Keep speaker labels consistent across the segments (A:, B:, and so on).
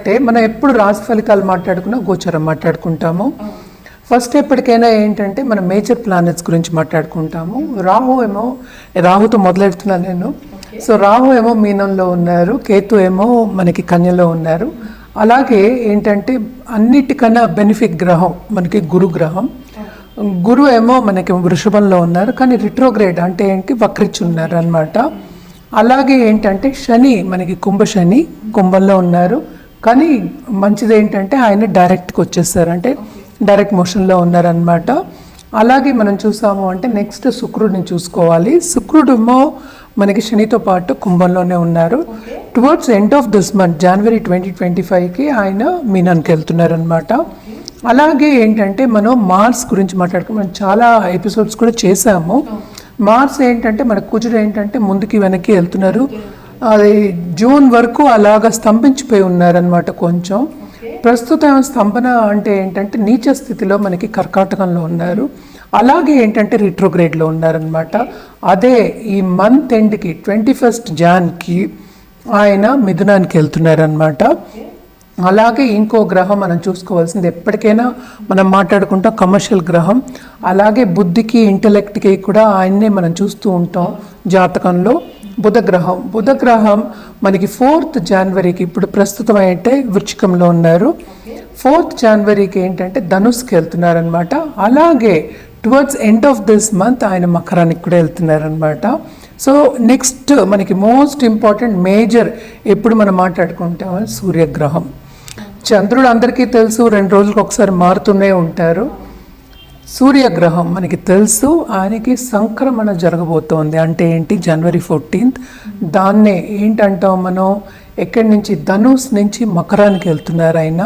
A: అంటే మనం ఎప్పుడు రాశి ఫలితాలు మాట్లాడుకున్నా గోచరం మాట్లాడుకుంటాము. ఫస్ట్ ఎప్పటికైనా ఏంటంటే మనం మేజర్ ప్లానెట్స్ గురించి మాట్లాడుకుంటాము. రాహుతో మొదలెడుతున్నాను నేను. సో రాహు ఏమో మీనంలో ఉన్నారు, కేతు ఏమో మనకి కన్యలో ఉన్నారు. అలాగే ఏంటంటే అన్నిటికన్నా బెనిఫిట్ గ్రహం మనకి గురు గ్రహం. గురు ఏమో మనకి వృషభంలో ఉన్నారు, కానీ రిట్రోగ్రేడ్ అంటే ఏంటి వక్రించి ఉన్నారు అనమాట. అలాగే ఏంటంటే శని మనకి శని కుంభంలో ఉన్నారు, కానీ మంచిది ఏంటంటే ఆయన డైరెక్ట్గా వచ్చేస్తారు, అంటే డైరెక్ట్ మోషన్లో ఉన్నారనమాట. అలాగే మనం చూసాము అంటే నెక్స్ట్ శుక్రుడిని చూసుకోవాలి. శుక్రుడేమో మనకి శనితో పాటు కుంభంలోనే ఉన్నారు. Towards end of this month జనవరి 2025కి ఆయన మీనానికి వెళ్తున్నారు అనమాట. అలాగే ఏంటంటే మనం మార్స్ గురించి మనం చాలా ఎపిసోడ్స్ కూడా చేసాము. మార్స్ ఏంటంటే మన కుజుడు ఏంటంటే ముందుకి వెనక్కి వెళ్తున్నారు. అది జూన్ వరకు అలాగా స్తంభించిపోయి ఉన్నారనమాట. కొంచెం ప్రస్తుతం స్తంభన అంటే ఏంటంటే నీచ స్థితిలో మనకి కర్కాటకంలో ఉన్నారు. అలాగే ఏంటంటే రిట్రోగ్రేడ్లో ఉన్నారనమాట. అదే ఈ మంత్ ఎండ్కి 21st జాన్కి ఆయన మిథునానికి వెళ్తున్నారనమాట. అలాగే ఇంకో గ్రహం మనం చూసుకోవాల్సింది ఎప్పటికైనా మనం మాట్లాడుకుంటాం కమర్షియల్ గ్రహం. అలాగే బుద్ధికి ఇంటలెక్ట్కి కూడా ఆయన్నే మనం చూస్తూ ఉంటాం జాతకంలో. బుధ గ్రహం మనకి 4th జనవరికి ఇప్పుడు ప్రస్తుతం అయితే వృచ్చికంలో ఉన్నారు. 4th జనవరికి ఏంటంటే ధనుస్కి వెళ్తున్నారనమాట. అలాగే towards end of this month ఆయన మకరానికి కూడా వెళ్తున్నారనమాట. సో నెక్స్ట్ మనకి మోస్ట్ ఇంపార్టెంట్ మేజర్ ఎప్పుడు మనం మాట్లాడుకుంటాం సూర్యగ్రహం. చంద్రుడు అందరికీ తెలుసు 2 రోజులకు ఒకసారి మారుతూనే ఉంటారు. సూర్యగ్రహం మనకి తెలుసు ఆయనకి సంక్రమణ జరగబోతోంది. అంటే ఏంటి, జనవరి 14th. దాన్నే ఏంటంటాం మనం, ఎక్కడి నుంచి ధనుస్ నుంచి మకరానికి వెళ్తున్నారు ఆయన.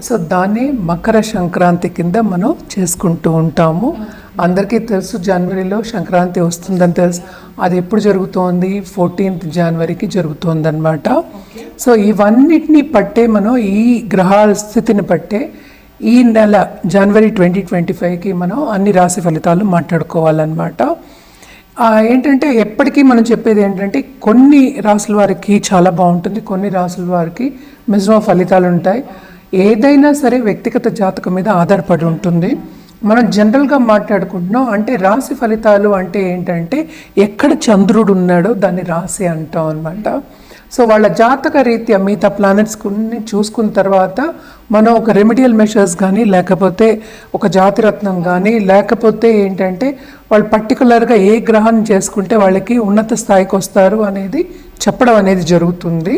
A: సో దాన్ని మకర సంక్రాంతి కింద మనం చేసుకుంటూ ఉంటాము. అందరికీ తెలుసు జనవరిలో సంక్రాంతి వస్తుందని తెలుసు. అది ఎప్పుడు జరుగుతోంది, 14th జనవరికి జరుగుతోంది అనమాట. సో ఇవన్నిటిని పట్టే మనం ఈ గ్రహాల స్థితిని పట్టే ఈ నెల జనవరి 2025కి మనం అన్ని రాశి ఫలితాలు మాట్లాడుకోవాలన్నమాట. ఏంటంటే ఎప్పటికీ మనం చెప్పేది ఏంటంటే కొన్ని రాసుల వారికి చాలా బాగుంటుంది, కొన్ని రాసుల వారికి మిశ్రమ ఫలితాలు ఉంటాయి. ఏదైనా సరే వ్యక్తిగత జాతకం మీద ఆధారపడి ఉంటుంది. మనం జనరల్గా మాట్లాడుకుంటున్నాం అంటే రాశి ఫలితాలు అంటే ఏంటంటే ఎక్కడ చంద్రుడు ఉన్నాడో దాన్ని రాశి అంటాం అనమాట. సో వాళ్ళ జాతక రీత్యా మిగతా ప్లానెట్స్ కొన్ని చూసుకున్న తర్వాత మనం ఒక రెమిడియల్ మెషర్స్ కానీ లేకపోతే ఒక జాతిరత్నం కానీ లేకపోతే ఏంటంటే వాళ్ళు పర్టికులర్గా ఏ గ్రహాన్ని చేసుకుంటే వాళ్ళకి ఉన్నత స్థాయికి వస్తారు అనేది చెప్పడం అనేది జరుగుతుంది.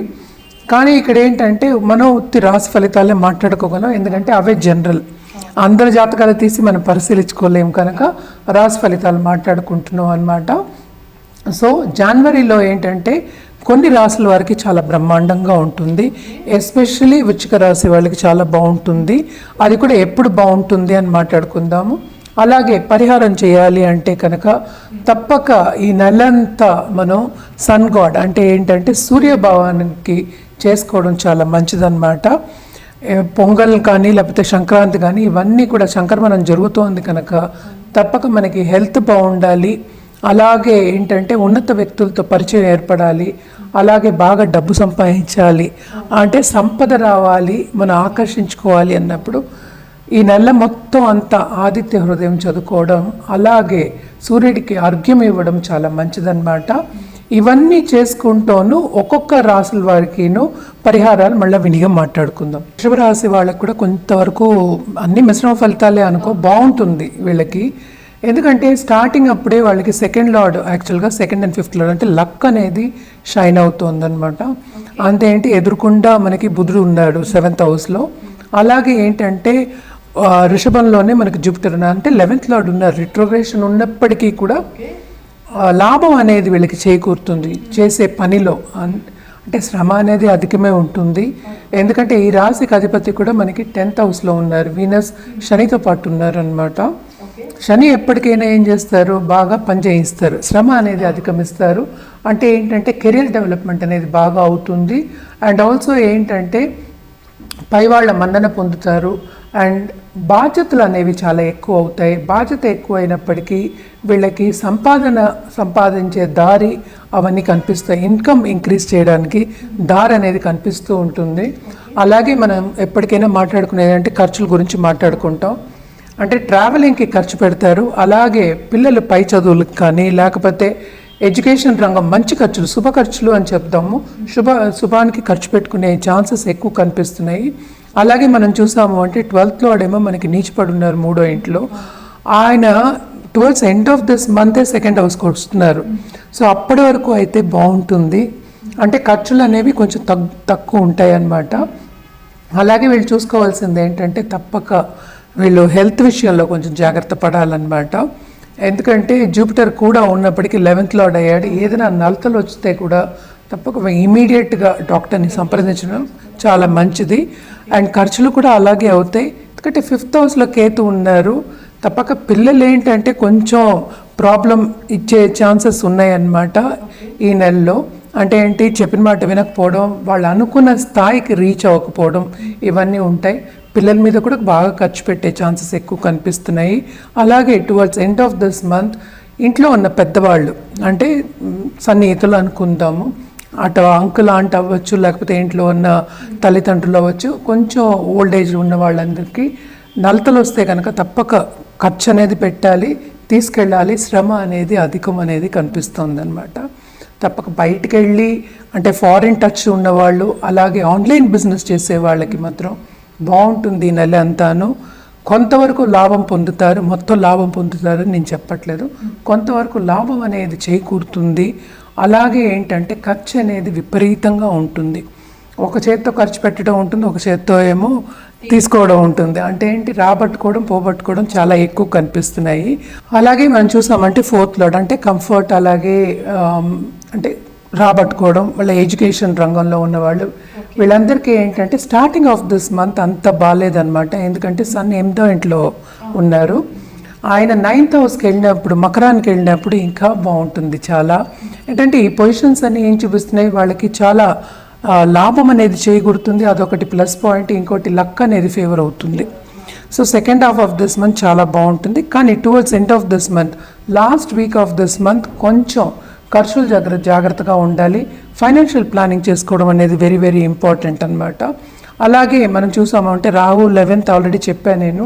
A: కానీ ఇక్కడ ఏంటంటే మనం ఉత్తి రాశి ఫలితాలే మాట్లాడుకోగలం, ఎందుకంటే అవే జనరల్. అందరి జాతకాలు తీసి మనం పరిశీలించుకోలేము కనుక రాశి ఫలితాలు మాట్లాడుకుంటున్నాం అన్నమాట. సో జనవరిలో ఏంటంటే కొన్ని రాశుల వారికి చాలా బ్రహ్మాండంగా ఉంటుంది. ఎస్పెషల్లీ వృశ్చిక రాశి వాళ్ళకి చాలా బాగుంటుంది. అది కూడా ఎప్పుడు బాగుంటుంది అని మాట్లాడుకుందాము. అలాగే పరిహారం చేయాలి అంటే కనుక తప్పక ఈ నెలంతా మనం సన్ గాడ్ అంటే ఏంటంటే సూర్యభావానికి చేసుకోవడం చాలా మంచిదన్నమాట. పొంగల్ కానీ లేకపోతే సంక్రాంతి కానీ ఇవన్నీ కూడా సంక్రమణం జరుగుతోంది కనుక తప్పక మనకి హెల్త్ బాగుండాలి. అలాగే ఏంటంటే ఉన్నత వ్యక్తులతో పరిచయం ఏర్పడాలి. అలాగే బాగా డబ్బు సంపాదించాలి, అంటే సంపద రావాలి, మనం ఆకర్షించుకోవాలి అన్నప్పుడు ఈ నెల మొత్తం అంతా ఆదిత్య హృదయం చదువుకోవడం, అలాగే సూర్యుడికి అర్ఘ్యం ఇవ్వడం చాలా మంచిదన్నమాట. ఇవన్నీ చేసుకుంటూను ఒక్కొక్క రాశుల వారికిను పరిహారాలు మళ్ళీ వినిగా మాట్లాడుకుందాం. వృషభ రాశి వాళ్ళకి కూడా కొంతవరకు అన్ని మిశ్రమ ఫలితాలే అనుకో బాగుంటుంది వీళ్ళకి. ఎందుకంటే స్టార్టింగ్ అప్పుడే వాళ్ళకి సెకండ్ లార్డ్, యాక్చువల్గా 2nd and 5th లార్డ్ అంటే లక్ అనేది షైన్ అవుతుంది అనమాట. అంతేంటి ఎదురుకుండా మనకి బుధుడు ఉన్నాడు 7th హౌస్లో. అలాగే ఏంటంటే వృషభంలోనే మనకి జూపిటర్ అంటే 11th లార్డ్ ఉన్నారు. రిట్రోగ్రేషన్ ఉన్నప్పటికీ కూడా లాభం అనేది వీళ్ళకి చేకూరుతుంది చేసే పనిలో. అంటే శ్రమ అనేది అధికమే ఉంటుంది. ఎందుకంటే ఈ రాశికి అధిపతి కూడా మనకి 10th హౌస్లో ఉన్నారు, వీనస్ శనితో పాటు ఉన్నారు అనమాట. శని ఎప్పటికైనా ఏం చేస్తారు, బాగా పని చేయిస్తారు, శ్రమ అనేది అధిగమిస్తారు. అంటే ఏంటంటే కెరియర్ డెవలప్మెంట్ అనేది బాగా అవుతుంది. అండ్ ఆల్సో ఏంటంటే పై వాళ్ళ మన్నన పొందుతారు. అండ్ బాధ్యతలు అనేవి చాలా ఎక్కువ అవుతాయి. బాధ్యత ఎక్కువ అయినప్పటికీ వీళ్ళకి సంపాదించే దారి అవన్నీ కనిపిస్తాయి. ఇన్కమ్ ఇంక్రీజ్ చేయడానికి దారి అనేది కనిపిస్తూ ఉంటుంది. అలాగే మనం ఎప్పటికైనా మాట్లాడుకునేది అంటే ఖర్చుల గురించి మాట్లాడుకుంటాం. అంటే ట్రావెలింగ్కి ఖర్చు పెడతారు, అలాగే పిల్లలు పై చదువులకు కానీ లేకపోతే ఎడ్యుకేషన్ రంగం మంచి ఖర్చులు, శుభ ఖర్చులు అని చెప్తాము, శుభానికి ఖర్చు పెట్టుకునే ఛాన్సెస్ ఎక్కువ కనిపిస్తున్నాయి. అలాగే మనం చూసాము అంటే 12th వాడేమో మనకి నీచిపడి ఉన్నారు 3వ ఇంట్లో, ఆయన టువర్డ్స్ ఎండ్ ఆఫ్ దిస్ మంతే 2nd హౌస్కి వస్తున్నారు. సో అప్పటి వరకు అయితే బాగుంటుంది, అంటే ఖర్చులు అనేవి కొంచెం తక్కువ ఉంటాయి అన్నమాట. అలాగే వీళ్ళు చూసుకోవాల్సింది ఏంటంటే తప్పక వీళ్ళు హెల్త్ విషయంలో కొంచెం జాగ్రత్త పడాలన్నమాట. ఎందుకంటే జూపిటర్ కూడా ఉన్నప్పటికీ 11th లార్డ్ అయ్యాడు, ఏదైనా నలతలు వస్తే కూడా తప్పక ఇమీడియట్గా డాక్టర్ని సంప్రదించడం చాలా మంచిది. అండ్ ఖర్చులు కూడా అలాగే అవుతాయి, ఎందుకంటే 5th హౌస్లో కేతు ఉన్నారు. తప్పక పిల్లలు ఏంటంటే కొంచెం ప్రాబ్లం ఇచ్చే ఛాన్సెస్ ఉన్నాయన్నమాట ఈ నెలలో. అంటే ఏంటి, చెప్పిన మాట వినకపోవడం, వాళ్ళు అనుకున్న స్థాయికి రీచ్ అవ్వకపోవడం, ఇవన్నీ ఉంటాయి. పిల్లల మీద కూడా బాగా ఖర్చు పెట్టే ఛాన్సెస్ ఎక్కువ కనిపిస్తున్నాయి. అలాగే towards end of this month ఇంట్లో ఉన్న పెద్దవాళ్ళు, అంటే సన్నిహితులు అనుకుందాము, అటు అంకుల్ ఆంట్ అవ్వచ్చు, లేకపోతే ఇంట్లో ఉన్న తల్లిదండ్రులు అవ్వచ్చు, కొంచెం ఓల్డ్ ఏజ్ ఉన్న వాళ్ళందరికీ నలతలు వస్తే కనుక తప్పక ఖర్చు అనేది పెట్టాలి, తీసుకెళ్ళాలి, శ్రమ అనేది అధికం అనేది కనిపిస్తుంది అనమాట. తప్పక బయటికి వెళ్ళి, అంటే ఫారిన్ టచ్ ఉన్నవాళ్ళు, అలాగే ఆన్లైన్ బిజినెస్ చేసే వాళ్ళకి మాత్రం బాగుంటుంది ఈ నెల అంతాను. కొంతవరకు లాభం పొందుతారు, మొత్తం లాభం పొందుతారని నేను చెప్పట్లేదు, కొంతవరకు లాభం అనేది చేకూరుతుంది. అలాగే ఏంటంటే ఖర్చు అనేది విపరీతంగా ఉంటుంది, ఒక చేత్తో ఖర్చు పెట్టడం ఉంటుంది, ఒక చేత్తో ఏమో తీసుకోవడం ఉంటుంది. అంటే ఏంటి, రాబట్టుకోవడం పోగొట్టుకోవడం చాలా ఎక్కువ కనిపిస్తున్నాయి. అలాగే మనం చూసామంటే 4th లార్డ్ అంటే కంఫర్ట్, అలాగే అంటే రాబట్టుకోవడం, వాళ్ళ ఎడ్యుకేషన్ రంగంలో ఉన్నవాళ్ళు, వీళ్ళందరికీ ఏంటంటే స్టార్టింగ్ ఆఫ్ దిస్ మంత్ అంత బాగాలేదన్నమాట. ఎందుకంటే సన్ 8వ ఇంట్లో ఉన్నారు, ఆయన 9th హౌస్కి వెళ్ళినప్పుడు, మకరానికి వెళ్ళినప్పుడు ఇంకా బాగుంటుంది చాలా. ఏంటంటే ఈ పొజిషన్స్ అన్ని ఏం చూపిస్తున్నాయి, వాళ్ళకి చాలా లాభం అనేది చేయకూడుతుంది, అదొకటి ప్లస్ పాయింట్. ఇంకోటి లక్ అనేది ఫేవర్ అవుతుంది. So 2nd half of this month చాలా బాగుంటుంది. కానీ towards end of this month, last week off this month కొంచెం ఖర్చులు జాగ్రత్తగా ఉండాలి. ఫైనాన్షియల్ ప్లానింగ్ చేసుకోవడం అనేది వెరీ వెరీ ఇంపార్టెంట్ అనమాట. అలాగే మనం చూసామంటే రాహు 11th ఆల్రెడీ చెప్పాను నేను,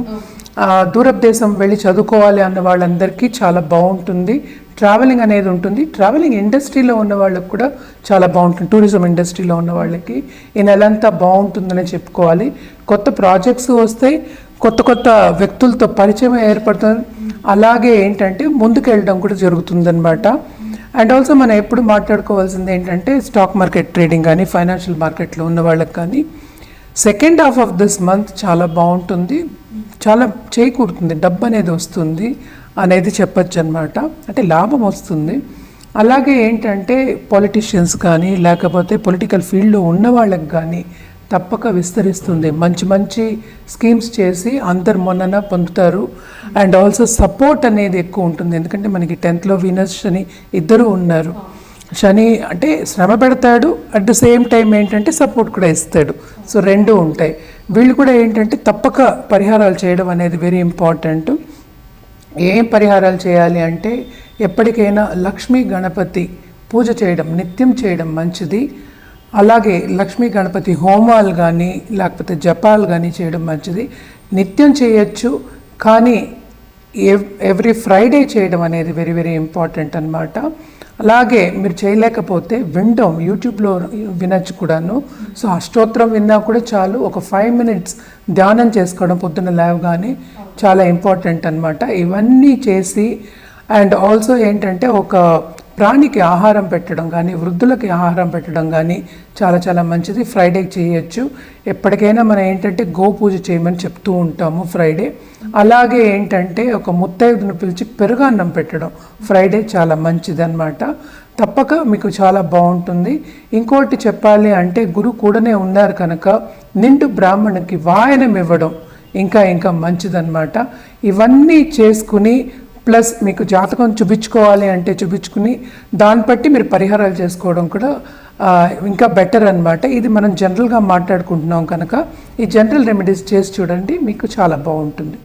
A: దూరపు దేశం వెళ్ళి చదువుకోవాలి అన్న వాళ్ళందరికీ చాలా బాగుంటుంది. ట్రావెలింగ్ అనేది ఉంటుంది, ట్రావెలింగ్ ఇండస్ట్రీలో ఉన్న వాళ్ళకి కూడా చాలా బాగుంటుంది, టూరిజం ఇండస్ట్రీలో ఉన్న వాళ్ళకి ఈ నెలంతా బాగుంటుందని చెప్పుకోవాలి. కొత్త ప్రాజెక్ట్స్ వస్తాయి, కొత్త కొత్త వ్యక్తులతో పరిచయం ఏర్పడుతుంది. అలాగే ఏంటంటే ముందుకు వెళ్ళడం కూడా జరుగుతుందన్నమాట. అండ్ ఆల్సో మనం ఎప్పుడు మాట్లాడుకోవాల్సింది ఏంటంటే స్టాక్ మార్కెట్ ట్రేడింగ్ కానీ, ఫైనాన్షియల్ మార్కెట్లో ఉన్న వాళ్ళకి కానీ 2nd half of this month చాలా బాగుంటుంది, చాలా చేకూరుతుంది, డబ్బు అనేది వస్తుంది అనేది చెప్పచ్చు అనమాట. అంటే లాభం వస్తుంది. అలాగే ఏంటంటే పొలిటీషియన్స్ కానీ, లేకపోతే పొలిటికల్ ఫీల్డ్లో ఉన్న వాళ్ళకి కానీ తప్పక విస్తరిస్తుంది. మంచి మంచి స్కీమ్స్ చేసి అందరు మొన్న పొందుతారు. అండ్ ఆల్సో సపోర్ట్ అనేది ఎక్కువ ఉంటుంది, ఎందుకంటే మనకి 10th లో వీనస్ శని ఇద్దరు ఉన్నారు. శని అంటే శ్రమ పెడతాడు, అట్ ద సేమ్ టైం ఏంటంటే సపోర్ట్ కూడా ఇస్తాడు. సో రెండు ఉంటాయి. వీళ్ళు కూడా ఏంటంటే తప్పక పరిహారాలు చేయడం అనేది వెరీ ఇంపార్టెంట్. ఏం పరిహారాలు చేయాలి అంటే ఎప్పటికైనా లక్ష్మీ గణపతి పూజ చేయడం, నిత్యం చేయడం మంచిది. అలాగే లక్ష్మీ గణపతి హోమాలు కానీ లేకపోతే జపాలు కానీ చేయడం మంచిది. నిత్యం చేయొచ్చు, కానీ ఎవ్రీ ఫ్రైడే చేయడం అనేది వెరీ వెరీ ఇంపార్టెంట్ అన్నమాట. అలాగే మీరు చేయలేకపోతే వినడం, యూట్యూబ్లో వినొచ్చు కూడాను. సో అష్టోత్తరం విన్నా కూడా చాలు. ఒక 5 minutes ధ్యానం చేసుకోవడం పొద్దున్న లేవగానే చాలా ఇంపార్టెంట్ అన్నమాట. ఇవన్నీ చేసి అండ్ ఆల్సో ఏంటంటే ఒక ప్రాణికి ఆహారం పెట్టడం కానీ, వృద్ధులకి ఆహారం పెట్టడం కానీ చాలా చాలా మంచిది. ఫ్రైడేకి చేయొచ్చు. ఎప్పటికైనా మనం ఏంటంటే గోపూజ చేయమని చెప్తూ ఉంటాము ఫ్రైడే. అలాగే ఏంటంటే ఒక ముత్తైదును పిలిచి పెరుగన్నం పెట్టడం ఫ్రైడే చాలా మంచిది అన్నమాట. తప్పక మీకు చాలా బాగుంటుంది. ఇంకోటి చెప్పాలి అంటే గురు కూడానే ఉన్నారు కనుక నిండు బ్రాహ్మణునికి వాయనం ఇవ్వడం ఇంకా ఇంకా మంచిదన్నమాట. ఇవన్నీ చేసుకుని ప్లస్ మీకు జాతకం చూపించుకోవాలి అంటే చూపించుకుని దాన్ని బట్టి మీరు పరిహారాలు చేసుకోవడం కూడా ఇంకా బెటర్ అన్నమాట. ఇది మనం జనరల్గా మాట్లాడుకుంటున్నాం కనుక ఈ జనరల్ రెమెడీస్ చేసి చూడండి, మీకు చాలా బాగుంటుంది.